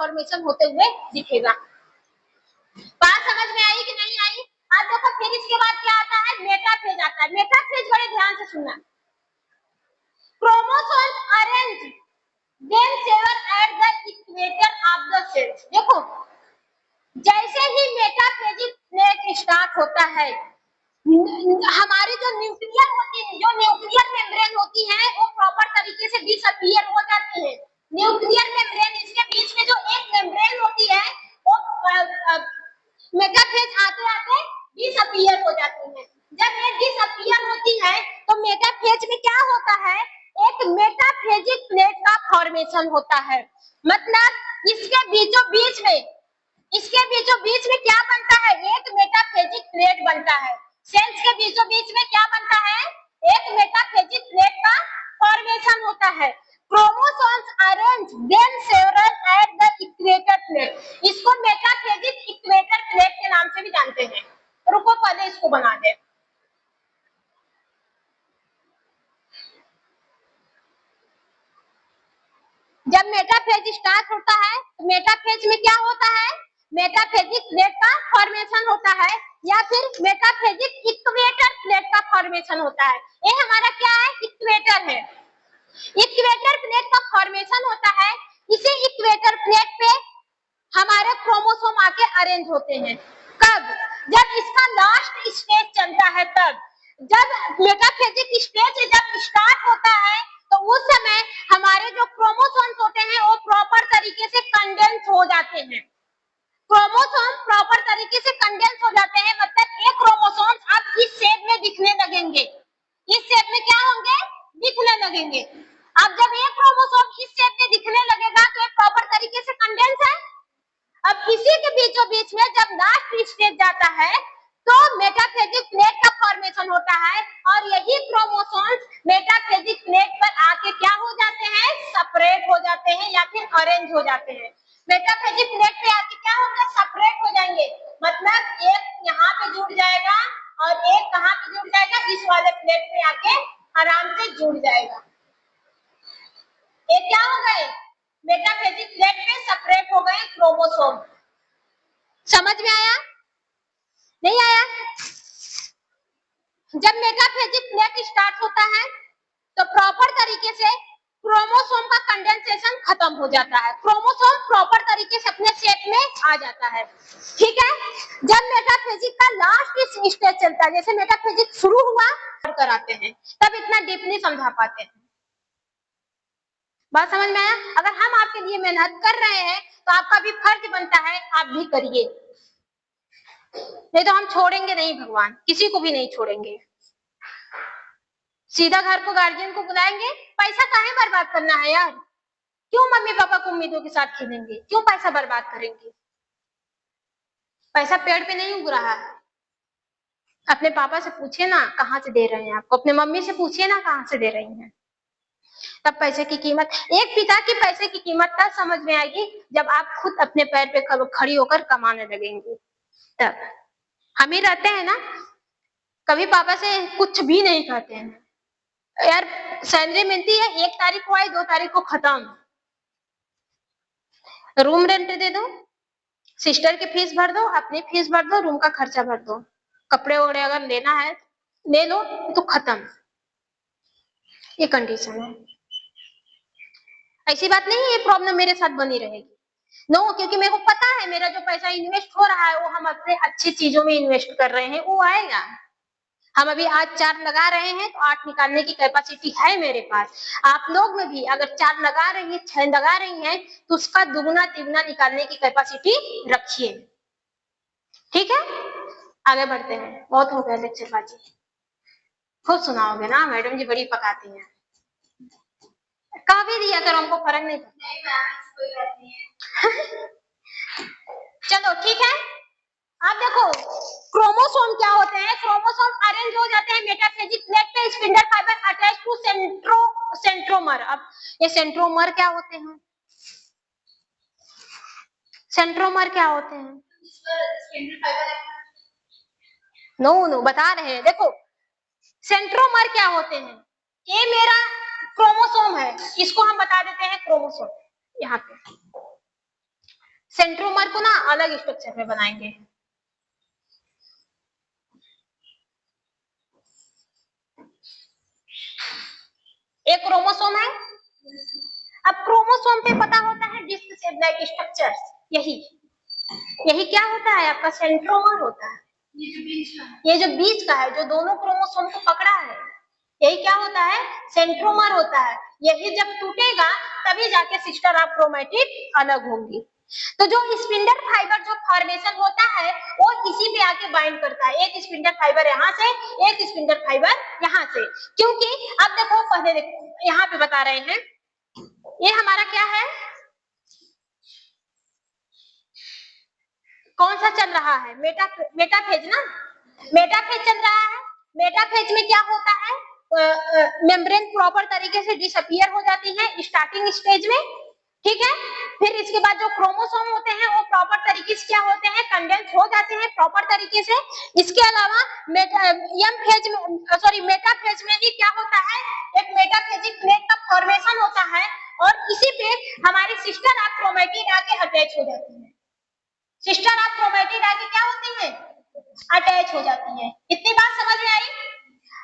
Formation होते हुए दिखेगा। बात समझ में आई कि नहीं आई? अब देखो फिर इसके बाद क्या आता है, मेटाफेज आता है। मेटाफेज बड़े ध्यान से सुनना। Chromosomes arrange themselves at the equator of the cells। देखो जैसे ही मेटाफेजिक प्लेट स्टार्ट होता है, हमारी जो न्यूक्लियर होती है, जो न्यूक्लियर मेम्ब्रेन होती है, वो प्रॉपर तरीके से डिसअपीयर हो जाती है। न्यूक्लियर मेम्ब्रेन, इसके बीच में जो एक मेम्ब्रेन होती है, वो मेटाफेज आते आते डिसअपीयर हो जाती है। जब ये डिसअपीयर होती है तो मेटाफेज में क्या होता है, एक मेटाफेजिक प्लेट का फॉर्मेशन होता है। मतलब इसके बीचों बीच में क्या बनता है, एक मेटाफेजिक प्लेट बनता है। सेल्स के बीचों बीच में क्या बनता है, एक मेटाफेजिक प्लेट का फॉर्मेशन होता है। Chromosomes arrange themselves at the equator plate। इसको मेटाफेजिक इक्वेटर प्लेट के नाम से भी जानते हैं। रुको पहले इसको बना दे। जब मेटाफेज स्टार्ट होता है तो मेटाफेज में क्या होता है, मेटाफेजिक प्लेट का फॉर्मेशन होता है या फिर मेटाफेजिक इक्वेटर प्लेट का फॉर्मेशन होता है। ये हमारा क्या है, इक्वेटर है। इक्वेटर प्लेट का फॉर्मेशन होता है। इसी इक्वेटर प्लेट पे हमारे क्रोमोसोम आके अरेंज होते हैं। कब, जब इसका लास्ट स्टेज चलता है तब। जब मेटाफेजिक स्टेज जब स्टार्ट होता है तो उस समय हमारे जो क्रोमोसोम्स होते हैं वो प्रॉपर तरीके से कंडेंस हो जाते हैं। क्रोमोसोम प्रॉपर तरीके से कंडेंस हो जाते हैं, मतलब ये क्रोमोसोम्स अब इस शेप में दिखने लगेंगे। इस शेप में क्या होंगे, दिखने लगेंगे। अब जब ये क्रोमोसोम इस शेप में दिखने लगेगा तो ये प्रॉपर तरीके से कंडेंस है। अब इसी के बीचों बीच में जब लास्ट स्टेज जाता है तो मेटाफेजिक प्लेट का फॉर्मेशन होता है और यही क्रोमोसोम्स मेटाफेजिक प्लेट पर आके क्या हो जाते हैं, सेपरेट हो जाते हैं या फिर अरेंज हो जाते हैं। मेटाफेजिक प्लेट पे आके क्या होगा, सेपरेट हो जाएंगे। मतलब एक यहाँ पे जुड़ जाएगा और एक कहाँ पे जुड़ जाएगा, इस वाले प्लेट पे आके आराम से जुड़ जाएगा। ये क्या हो गए, मेटाफेजिक प्लेट पे सेपरेट हो गए क्रोमोसोम। समझ में आया, नहीं आया? जब मेटाफेजिक प्लेट स्टार्ट होता है तो प्रॉपर तरीके से क्रोमोसोम का कंडेंसेशन खत्म हो जाता है। क्रोमोसोम प्रॉपर तरीके से अपने शेप में आ जाता है। ठीक है, जब मेटाफेजिक का लास्ट स्टेज चलता है, जैसे मेटाफेजिक शुरू हुआ कराते हैं, तब इतना डीपली समझा पाते हैं। बात समझ में आया? अगर हम आपके लिए मेहनत कर रहे हैं तो आपका भी फर्ज बनता है आप भी करिए, नहीं तो हम छोड़ेंगे नहीं, भगवान किसी को भी नहीं छोड़ेंगे। सीधा घर को गार्जियन को बुलाएंगे। पैसा काहे बर्बाद करना है यार, क्यों मम्मी पापा को उम्मीदों के साथ खेलेंगे, क्यों पैसा बर्बाद करेंगे? पैसा पेड़ पे नहीं उग रहा है। अपने पापा से पूछिए ना कहाँ से दे रहे हैं आपको, अपने मम्मी से पूछिए ना कहाँ से दे रही हैं। तब पैसे की कीमत, एक पिता की पैसे की कीमत तब समझ में आएगी जब आप खुद अपने पैर पे खड़ी होकर कमाने लगेंगे। तब हम ही रहते हैं ना, कभी पापा से कुछ भी नहीं कहते हैं, यार सैलरी मिलती है 1 तारीख को आई 2 तारीख को खत्म, रूम रेंट दे दो, सिस्टर की फीस भर दो, अपनी फीस भर दो, रूम का खर्चा भर दो, कपड़े वगैरह अगर लेना है ले लो, तो खत्म। ये कंडीशन है। ऐसी बात नहीं है ये प्रॉब्लम मेरे साथ बनी रहेगी, नो, क्योंकि मेरे को पता है मेरा जो पैसा इन्वेस्ट हो रहा है वो हम अपने अच्छी चीजों में इन्वेस्ट कर रहे हैं, वो आएगा। हम अभी आज 4 लगा रहे हैं तो 8 निकालने की कैपेसिटी है मेरे पास। आप लोग में भी अगर 4 लगा रही है, 6 लगा रही हैं तो उसका दुगुना तिगुना निकालने की कैपेसिटी रखिए। ठीक है, आगे बढ़ते हैं। बहुत हो गया लेक्चरबाजी, खुद सुनाओगे ना, मैडम जी बड़ी पकाती हैं। कह भी दिया करो, हमको फर्क नहीं पड़ता। चलो ठीक है, अब देखो क्रोमोसोम क्या होते हैं। क्रोमोसोम अरेंज हो जाते हैं मेटाफेजिक प्लेट पे, spindle fibre attach to centromere. अब ये सेंट्रोमर क्या होते हैं, सेंट्रोमर क्या होते हैं? नो बता रहे हैं। देखो सेंट्रोमर क्या होते हैं, ये मेरा क्रोमोसोम है, इसको हम बता देते हैं क्रोमोसोम। यहाँ पे सेंट्रोमर को ना अलग स्ट्रक्चर में बनाएंगे। एक क्रोमोसोम है। अब क्रोमोसोम पे पता होता है डिस्क शेप लाइक स्ट्रक्चर्स, यही क्या होता है आपका सेंट्रोमर होता है। ये जो बीच का है, जो दोनों क्रोमोसोम को पकड़ा है, यही क्या होता है सेंट्रोमर होता है। यही जब टूटेगा तभी जाके सिस्टर ऑफ क्रोमैटिड अलग होंगी। तो जो स्पिंडल फाइबर जो फॉर्मेशन होता है वो इसी पे आके बाइंड करता है, एक स्पिंडल फाइबर यहाँ से, एक स्पिंडल फाइबर यहाँ से। क्योंकि अब देखो, पहले देखो यहाँ पे बता रहे हैं, ये हमारा क्या है, कौन सा चल रहा है, मेटाफेज ना, मेटाफेज चल रहा है। मेटाफेज में क्या होता है, मेम्ब्रेन प्रॉपर तरीके से डिसअपियर हो जाती है स्टार्टिंग स्टेज में, ठीक है। फिर इसके बाद जो क्रोमोसोम होते हैं वो प्रॉपर तरीके से क्या होते हैं, कंडेंस हो जाते हैं प्रॉपर तरीके से। इसके अलावा मेटाफेज में ही क्या होता है, एक मेटाफेजिक प्लेट का फॉर्मेशन होता है और इसी पे हमारी सिस्टर ऑफ क्रोमैटिड आके अटैच हो जाती है। सिस्टर ऑफ क्रोमैटिड आके क्या होती है, अटैच हो जाती है। इतनी बात समझ में आई।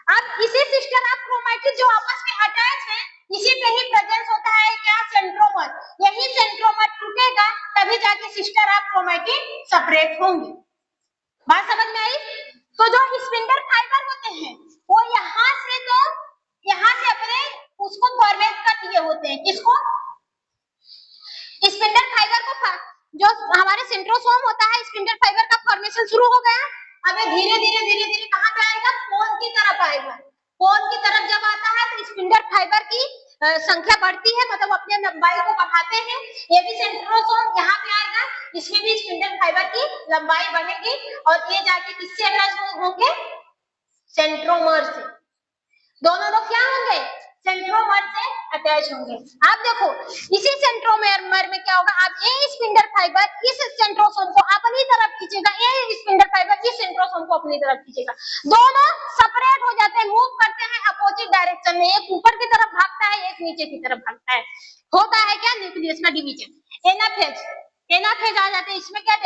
अब इसी सिस्टर ऑफ क्रोमैटिड जो आपस में अटैच है, इसी पे ही प्रेजेंस होता है क्या, सेंट्रोमर। यही सेंट्रोमर टूटेगा तभी जाके सिस्टर ऑफ क्रोमैटिड सेपरेट होंगी। बात समझ में आई। तो जो स्पिंडल फाइबर होते हैं वो यहाँ से अपने उसको फॉर्मेट कर दिए होते हैं, किसको, स्पिंडल फाइबर को। जो हमारे सेंट्रोसोम होता है, स्पिंडल फाइबर का फॉर्मेशन शुरू हो गया। अब ये धीरे धीरे कहां पे आएगा, पोल की तरफ आएगा। पोल की तरफ जब आता है तो स्पिंडल फाइबर की संख्या बढ़ती है, मतलब अपने लंबाई को बढ़ाते हैं। ये भी सेंट्रोसोम यहाँ पे आएगा, इसमें भी स्पिंडल फाइबर की लंबाई बढ़ेगी और ये जाके किससे अटैच होंगे, सेंट्रोमर से। दोनों लोग क्या होंगे, सेंट्रोमर से अटैच होंगे। आप देखो इसी सेंट्रोमर में क्या होगा, आप ये स्पिंडल फाइबर इस सेंट्रोसोम को अपनी तरफ खींचेगा, ये स्पिंडल फाइबर इस सेंट्रोसोम को अपनी तरफ खींचेगा। दोनों सेपरेट हो जाते हैं, मूव करते हैं अपोजिट डायरेक्शन में। एक ऊपर की तरफ भागता है, एक नीचे की तरफ भागता है। होता है क्या, न्यूक्लियस का डिवीजन। एनाफेज आ जाते हैं। इसमें क्या